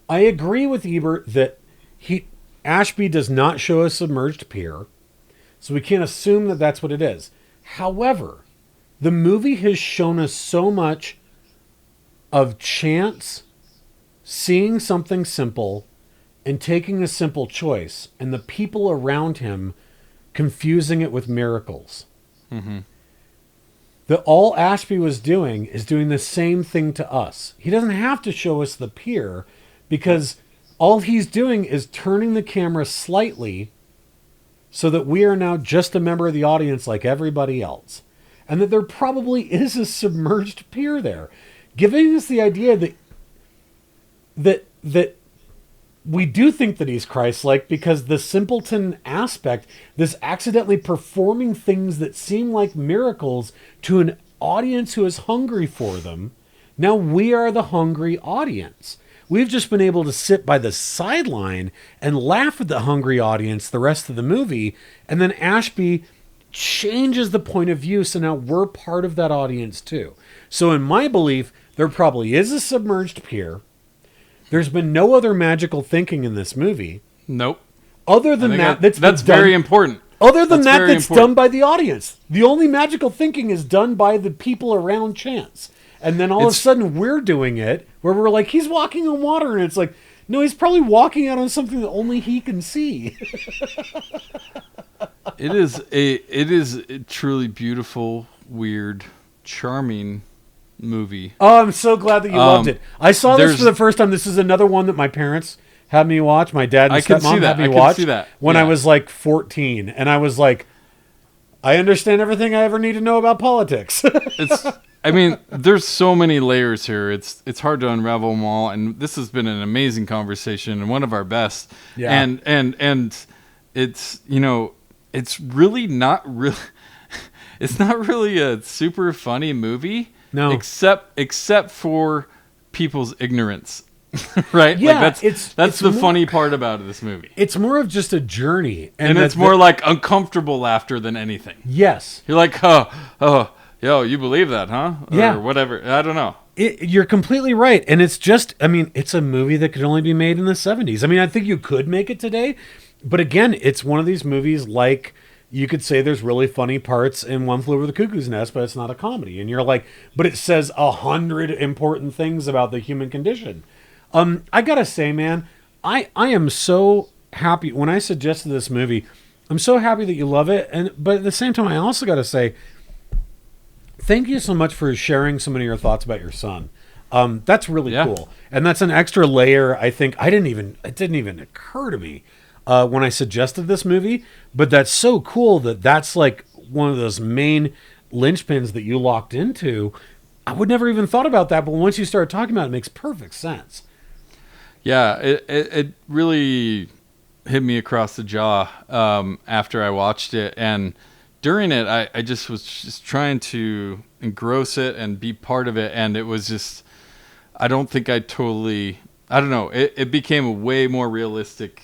I agree with Ebert that Ashby does not show a submerged pier, so we can't assume that that's what it is. However, the movie has shown us so much of Chance seeing something simple and taking a simple choice, and the people around him confusing it with miracles. Mm-hmm. That all Ashby was doing is doing the same thing to us. He doesn't have to show us the pier, because all he's doing is turning the camera slightly so that we are now just a member of the audience like everybody else. And that there probably is a submerged peer there, giving us the idea that we do think that he's Christ-like, because the simpleton aspect, this accidentally performing things that seem like miracles to an audience who is hungry for them. Now we are the hungry audience. We've just been able to sit by the sideline and laugh at the hungry audience the rest of the movie, and then Ashby changes the point of view, so now we're part of that audience too. So in my belief, there probably is a submerged peer. There's been no other magical thinking in this movie. Nope. Other than that's very important. Other than that's done by the audience. The only magical thinking is done by the people around Chance. And then all of a sudden we're doing it, where we're like, he's walking on water, and it's like, no, he's probably walking out on something that only he can see. It is a truly beautiful, weird, charming movie. Oh, I'm so glad that you loved it. I saw this for the first time. This is another one that my parents had me watch. My dad and stepmom had me watch when I was like 14. And I was like, I understand everything I ever need to know about politics. There's so many layers here. It's hard to unravel them all. And this has been an amazing conversation and one of our best. Yeah. And it's, it's really not really, it's not really a super funny movie. No. Except for people's ignorance. Right? Yeah, like that's the funny part about this movie. It's more of just a journey. And it's more like uncomfortable laughter than anything. Yes. You're like, yo, you believe that, huh? Yeah. Or whatever. I don't know. You're completely right. And it's just, it's a movie that could only be made in the 70s. I think you could make it today. But again, it's one of these movies like, you could say there's really funny parts in One Flew Over the Cuckoo's Nest, but it's not a comedy. And you're like, but it says 100 important things about the human condition. I gotta say, man, I am so happy. When I suggested this movie, I'm so happy that you love it. But at the same time, I also gotta say, thank you so much for sharing so many of your thoughts about your son. That's really cool. And that's an extra layer. I think it didn't even occur to me when I suggested this movie, but that's so cool that's like one of those main linchpins that you locked into. I would never even thought about that, but once you started talking about it, it makes perfect sense. Yeah, it really hit me across the jaw after I watched it, and during it, I just was just trying to engross it and be part of it, and it was just, I don't know, it became a way more realistic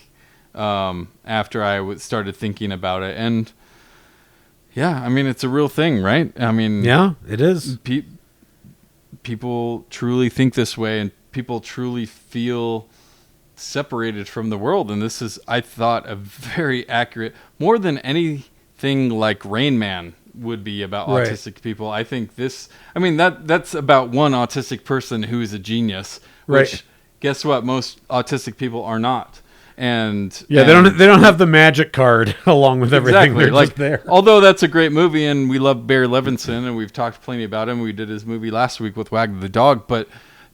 after I started thinking about it. And yeah, it's a real thing, right? Yeah, it is. People truly think this way, and people truly feel separated from the world. And this is, I thought, a very accurate, more than anything like Rain Man would be about autistic people. I think this, that's about one autistic person who is a genius, which guess what? Most autistic people are not. And they don't have the magic card along with everything. Exactly. They're just there. Although that's a great movie, and we love Barry Levinson, and we've talked plenty about him. We did his movie last week with Wag the Dog, but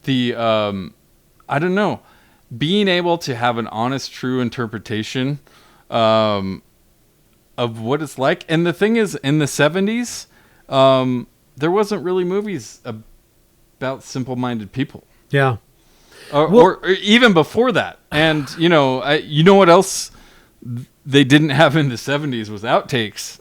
the I don't know, being able to have an honest, true interpretation of what it's like. And the thing is, in the 70s, there wasn't really movies about simple-minded people. Yeah. Or even before that. And, you know what else they didn't have in the 70s was outtakes.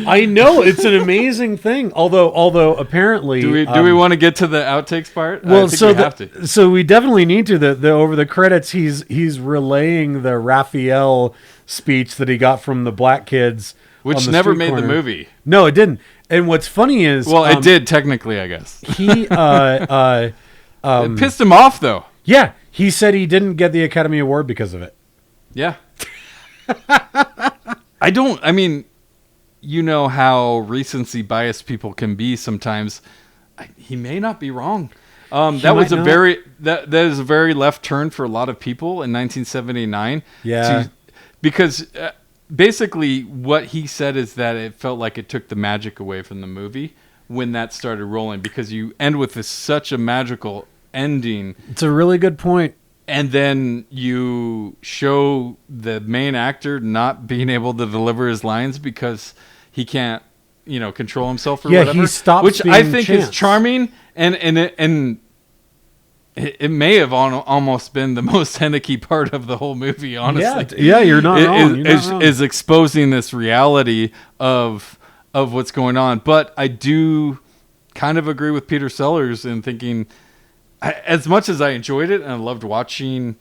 I know, it's an amazing thing. Although apparently, do we want to get to the outtakes part? Well, so we definitely need to. The over the credits, he's relaying the Raphael speech that he got from the black kids, which never made the movie. No, it didn't. And what's funny is, it did technically, I guess. He it pissed him off though. Yeah, he said he didn't get the Academy Award because of it. Yeah. You know how recency biased people can be sometimes. He may not be wrong. That is a very left turn for a lot of people in 1979. Yeah. Because basically what he said is that it felt like it took the magic away from the movie when that started rolling, because you end with such a magical ending. It's a really good point. and then you show the main actor not being able to deliver his lines because he can't, control himself or whatever. He stops which being I think Chance. is charming, and it may have almost been the most Haneke part of the whole movie, honestly. Yeah, you're not wrong. You're not wrong. Is exposing this reality of what's going on. But I do kind of agree with Peter Sellers in thinking, as much as I enjoyed it and I loved watching,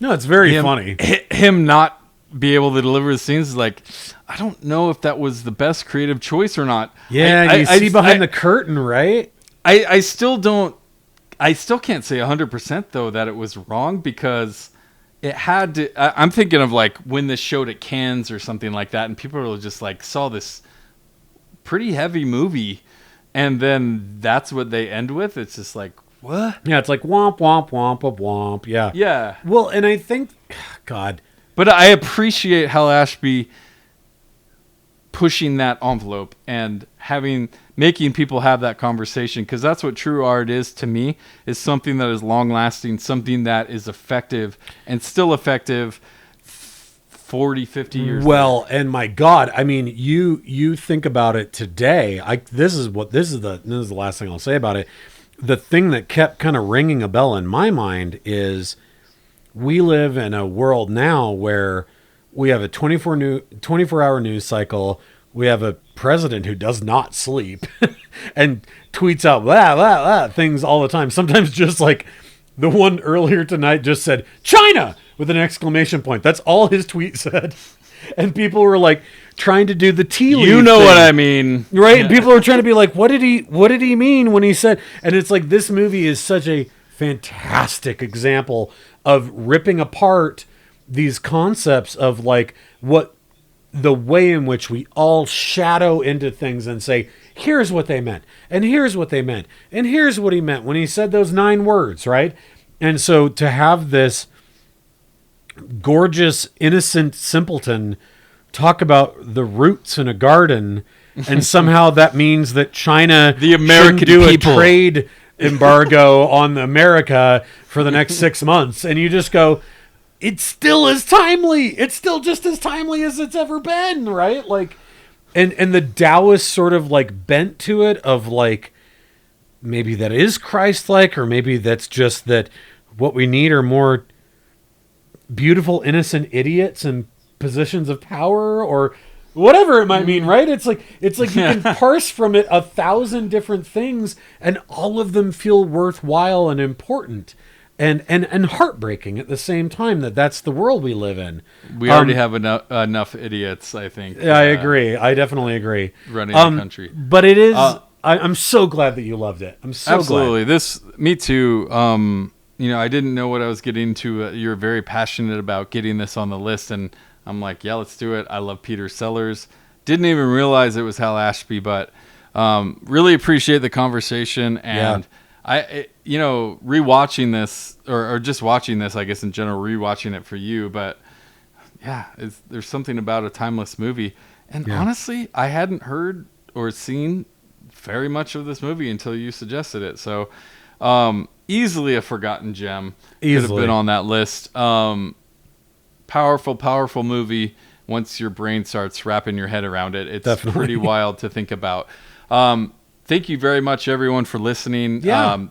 no, it's very funny. Him not be able to deliver the scenes, like, I don't know if that was the best creative choice or not. Yeah, you see behind the curtain, right? I still can't say 100% though that it was wrong, because it had to. I'm thinking of like when this showed at Cannes or something like that, and people were just like, saw this pretty heavy movie, and then that's what they end with. It's just like, what? Yeah, it's like womp womp womp womp womp. Yeah. Yeah. Well, and I think, God, but I appreciate Hal Ashby pushing that envelope and making people have that conversation, because that's what true art is to me, is something that is long lasting, something that is effective and still effective 40, 50 years later. And my God, I mean, you think about it today. This is the last thing I'll say about it. The thing that kept kind of ringing a bell in my mind is we live in a world now where we have a 24-hour news cycle. We have a president who does not sleep and tweets out blah, blah, blah, things all the time. Sometimes just like the one earlier tonight just said, China, with an exclamation point. That's all his tweet said. And people were like trying to do the tea leaf You know thing, what I mean. right? And people were trying to be like, what did he mean when he said, and it's like, this movie is such a fantastic example of ripping apart these concepts of like what the way in which we all shadow into things and say, here's what they meant, and here's what they meant, and here's what he meant when he said those 9 words, right? And so to have this gorgeous, innocent simpleton talk about the roots in a garden, and somehow that means that China, the American shouldn't do people, a trade embargo on America for the next 6 months, and you just go, it still is timely. It's still just as timely as it's ever been, right? Like, and the Taoist sort of like bent to it of like, maybe that is Christ-like, or maybe that's just that what we need are more beautiful, innocent idiots in positions of power, or whatever it might mean, right? It's like you can parse from it 1,000 different things, and all of them feel worthwhile and important. And heartbreaking at the same time that's the world we live in. We already have enough idiots, I think. I agree. I definitely agree. Running the country. But it is, I'm so glad that you loved it. I'm so absolutely glad. Me too. I didn't know what I was getting to. You're very passionate about getting this on the list, and I'm like, yeah, let's do it. I love Peter Sellers. Didn't even realize it was Hal Ashby, but really appreciate the conversation. And rewatching this, or just watching this, I guess in general, rewatching it for you. But yeah, there's something about a timeless movie. And honestly, I hadn't heard or seen very much of this movie until you suggested it. So easily a forgotten gem. Could have been on that list. Powerful movie. Once your brain starts wrapping your head around it, it's definitely pretty wild to think about. Thank you very much, everyone, for listening. Yeah.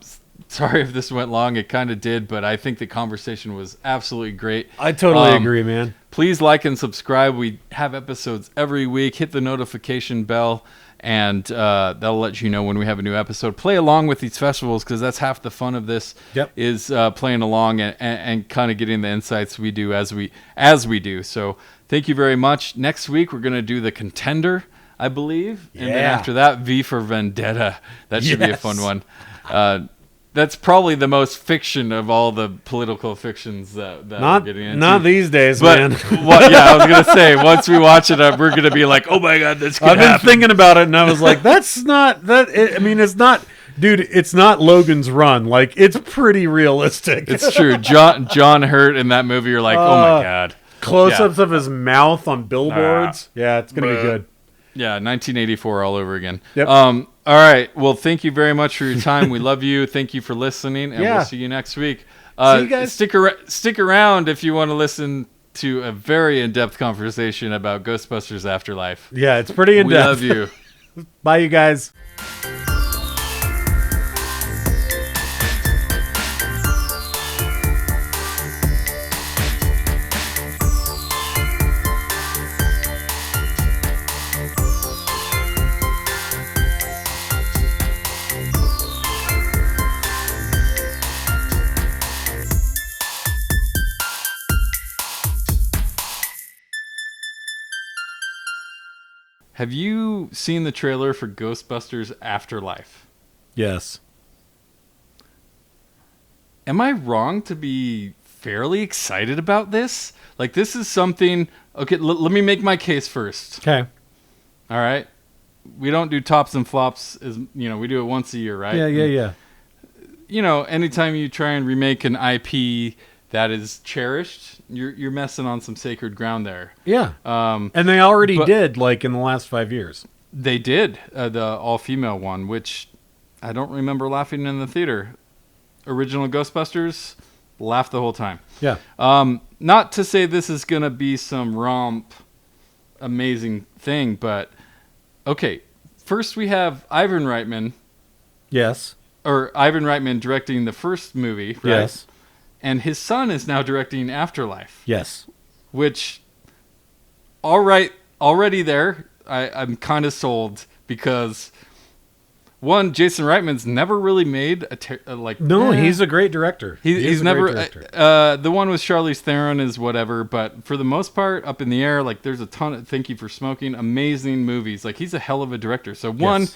Sorry if this went long. It kind of did, but I think the conversation was absolutely great. I totally agree, man. Please like and subscribe. We have episodes every week. Hit the notification bell, and that'll let you know when we have a new episode. Play along with these festivals, because that's half the fun of this. Is playing along and kind of getting the insights we do as we do. So thank you very much. Next week, we're going to do The Contender, I believe. And then after that, V for Vendetta. That should be a fun one. That's probably the most fiction of all the political fictions that we're getting into. Not these days, but, man. I was going to say, once we watch it, we're going to be like, oh my God, this could happen. I've been thinking about it, and I was like, that's not, it's not, dude, it's not Logan's Run. Like, it's pretty realistic. It's true. John Hurt in that movie, you're like, oh my God. Close-ups of his mouth on billboards. Yeah, it's going to be good. Yeah, 1984 all over again. Yep. All right. Well, thank you very much for your time. We love you. Thank you for listening, and we'll see you next week. See you guys. Stick around if you want to listen to a very in-depth conversation about Ghostbusters Afterlife. Yeah, it's pretty in-depth. We love you. Bye, you guys. Have you seen the trailer for Ghostbusters Afterlife? Yes. Am I wrong to be fairly excited about this? Like, this is something... Okay, let me make my case first. Okay. All right? We don't do tops and flops, we do it once a year, right? Yeah. Anytime you try and remake an IP that is cherished, you're messing on some sacred ground there. Yeah. And they already did, like, in the last 5 years. They did, the all-female one, which I don't remember laughing in the theater. Original Ghostbusters, laughed the whole time. Yeah. Not to say this is going to be some romp, amazing thing, but, okay, first we have Ivan Reitman. Yes. Or Ivan Reitman directing the first movie, right? Yes. And his son is now directing Afterlife. Yes. Which, all right, already there, I'm kind of sold because, one, Jason Reitman's never really made he's a great director. He's never. Great director. The one with Charlize Theron is whatever, but for the most part, up in the air. Like, there's a ton of Thank You for Smoking, amazing movies. Like, he's a hell of a director. So one,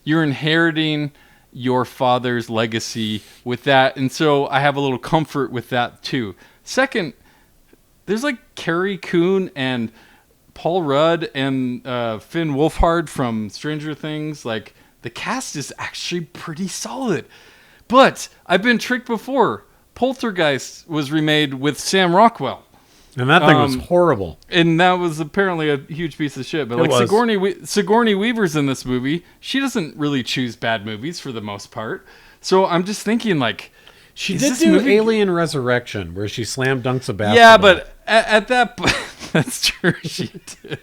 you're inheriting your father's legacy with that, and so I have a little comfort with that too. Second, there's like Carrie Coon and Paul Rudd and Finn Wolfhard from Stranger Things. Like, the cast is actually pretty solid, but I've been tricked before. Poltergeist was remade with Sam Rockwell. And that thing was horrible. And that was apparently a huge piece of shit. But Sigourney Weaver's in this movie. She doesn't really choose bad movies for the most part. So I'm just thinking, like... She did do Alien Resurrection, where she slam dunks a basketball. Yeah, but at that point... That's true, she did.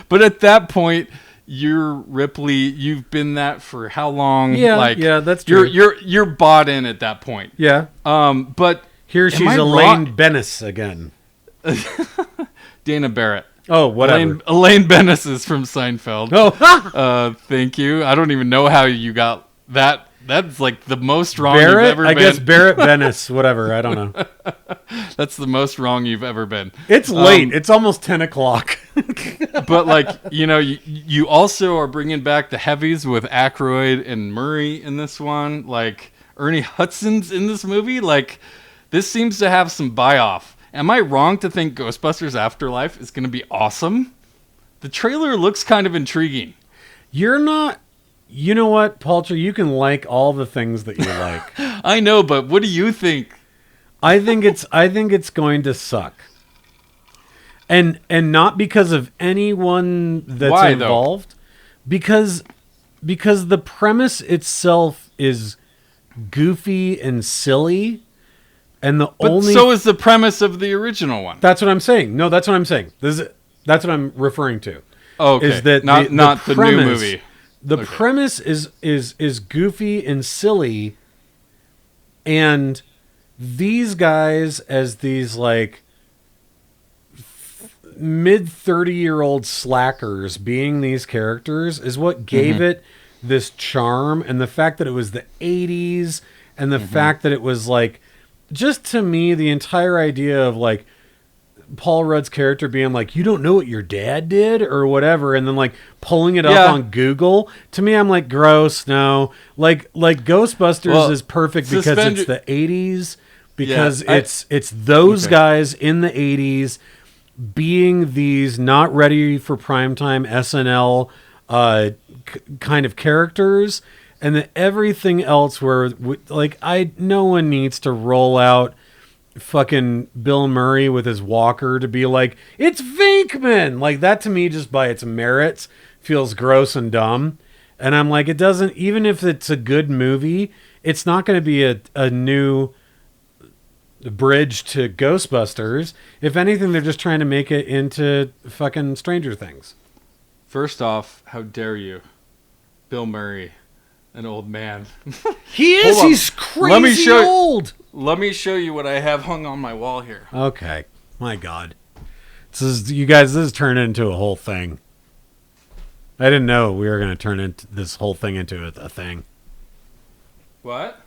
But at that point, you're Ripley. You've been that for how long? Yeah, that's true. You're bought in at that point. Yeah. But... Here she's Elaine Bennis again. Dana Barrett. Oh, whatever. Elaine Bennis is from Seinfeld. Oh, thank you. I don't even know how you got that. That's like the most wrong you've ever been. I guess Barrett Bennis, whatever. I don't know. That's the most wrong you've ever been. It's late. It's almost 10 o'clock. But like, you also are bringing back the heavies with Aykroyd and Murray in this one. Like, Ernie Hudson's in this movie. Like, this seems to have some buy-off. Am I wrong to think Ghostbusters Afterlife is going to be awesome? The trailer looks kind of intriguing. You're not... You know what, Palter? You can like all the things that you like. I know, but what do you think? I think it's going to suck. And not because of anyone that's involved. Though? Because the premise itself is goofy and silly. And so is the premise of the original one. That's what I'm saying. No, that's what I'm saying. That's what I'm referring to. Oh, okay. Is that not the premise, new movie. The premise is goofy and silly, and these guys as these like mid-30-year-old slackers being these characters is what gave it this charm, and the fact that it was the 80s and the fact that it was like, just to me, the entire idea of like Paul Rudd's character being like, you don't know what your dad did or whatever, and then like pulling it up on Google, to me, I'm like, gross. No, like Ghostbusters is perfect because it's the 80s, because it's those guys in the 80s being these not ready for primetime SNL kind of characters. And then everything else where, like, no one needs to roll out fucking Bill Murray with his walker to be like, it's Venkman! Like, that to me, just by its merits, feels gross and dumb. And I'm like, it doesn't, even if it's a good movie, it's not going to be a new bridge to Ghostbusters. If anything, they're just trying to make it into fucking Stranger Things. First off, how dare you? Bill Murray, an old man. He is. He's crazy old. Let me show you what I have hung on my wall here. Okay. My God. This is turning into a whole thing. I didn't know we were going to turn into this whole thing into a thing. What?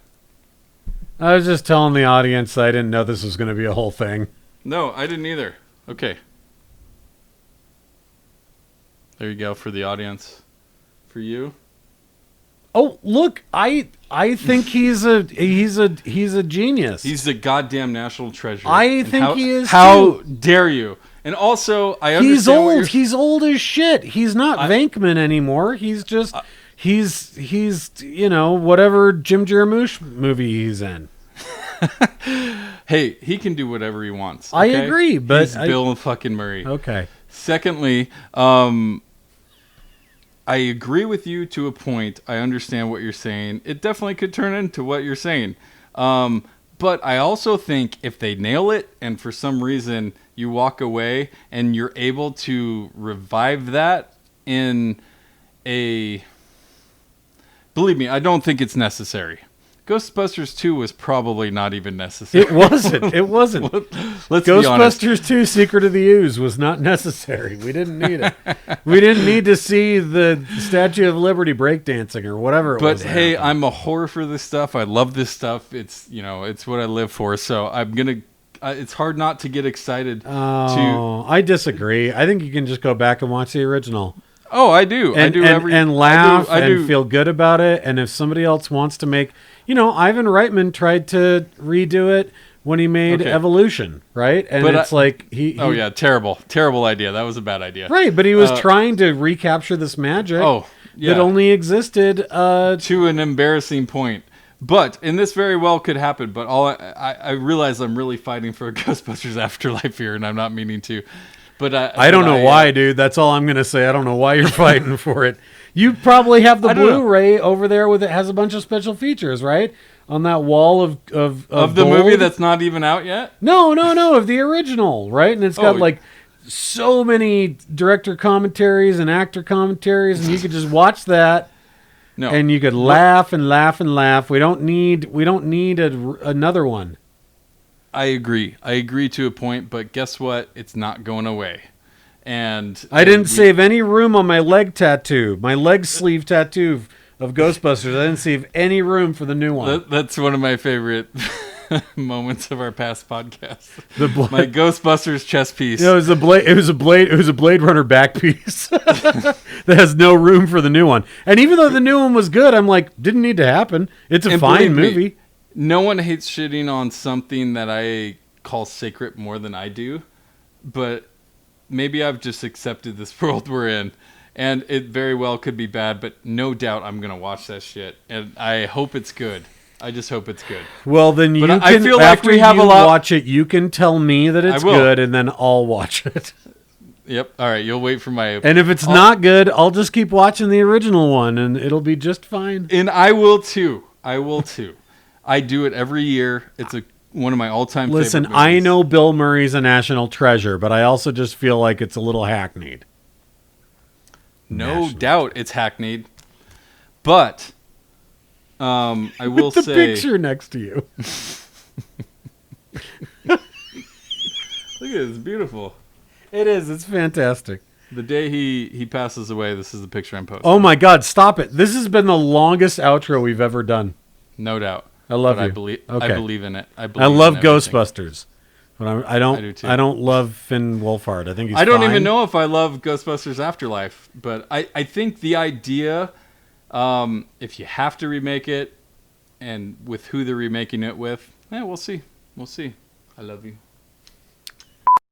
I was just telling the audience I didn't know this was going to be a whole thing. No, I didn't either. Okay. There you go for the audience. For you. Oh, look, I think he's a genius. He's a goddamn national treasure. I think he is. How dare you? And also, I understand he's old. He's old as shit. He's not Venkman anymore. He's just he's whatever Jim Jarmusch movie he's in. Hey, he can do whatever he wants. Okay? I agree, but he's Bill fucking Murray. Okay. Secondly, I agree with you to a point. I understand what you're saying. It definitely could turn into what you're saying. But I also think if they nail it and for some reason you walk away and you're able to revive that in a... Believe me, I don't think it's necessary. Ghostbusters 2 was probably not even necessary. It wasn't. Let's be honest. Ghostbusters 2 Secret of the Ooze was not necessary. We didn't need it. We didn't need to see the Statue of Liberty breakdancing or whatever it was. But hey, I'm a whore for this stuff. I love this stuff. It's, it's what I live for. So I'm going to, it's hard not to get excited. I disagree. I think you can just go back and watch the original. Oh, I do. And laugh and feel good about it. And if somebody else wants to make, Ivan Reitman tried to redo it when he made Evolution, right? And it's like oh yeah, terrible idea. That was a bad idea. Right, but he was trying to recapture this magic that only existed to an embarrassing point. But, and this very well could happen, but I realize I'm really fighting for a Ghostbusters Afterlife here, and I'm not meaning to. But I don't know why, dude. That's all I'm going to say. I don't know why you're fighting for it. You probably have the Blu-ray over there with it has a bunch of special features, right? On that wall of the gold. Movie that's not even out yet? No, of the original, right? And it's got like so many director commentaries and actor commentaries, and you could just watch that. No. And you could laugh and laugh and laugh. We don't need another one. I agree to a point, but guess what? It's not going away. And I didn't save any room on my leg tattoo, my leg sleeve tattoo of Ghostbusters. I didn't save any room for the new one. That's one of my favorite moments of our past podcast. My Ghostbusters chest piece. It was a Blade Runner back piece that has no room for the new one. And even though the new one was good, I'm like, didn't need to happen. It's a fine movie. No one hates shitting on something that I call sacred more than I do, but maybe I've just accepted this world we're in, and it very well could be bad, but no doubt I'm going to watch that shit, and I hope it's good. I just hope it's good. Well, then I feel like after we have watch it, you can tell me that it's good, and then I'll watch it. Yep. All right. You'll wait for my... And if it's not good, I'll just keep watching the original one, and it'll be just fine. And I will, too. I do it every year. It's one of my all-time favorite movies. I know Bill Murray's a national treasure, but I also just feel like it's a little hackneyed. No doubt it's hackneyed. But I will say... the picture next to you. Look at it. It's beautiful. It is. It's fantastic. The day he passes away, this is the picture I'm posting. Oh, my God. Stop it. This has been the longest outro we've ever done. No doubt. I love you. I believe in it. I love Ghostbusters, but I don't love Finn Wolfhard. I think he's. I don't even know if I love Ghostbusters Afterlife, but I think the idea, if you have to remake it, and with who they're remaking it with, we'll see. I love you.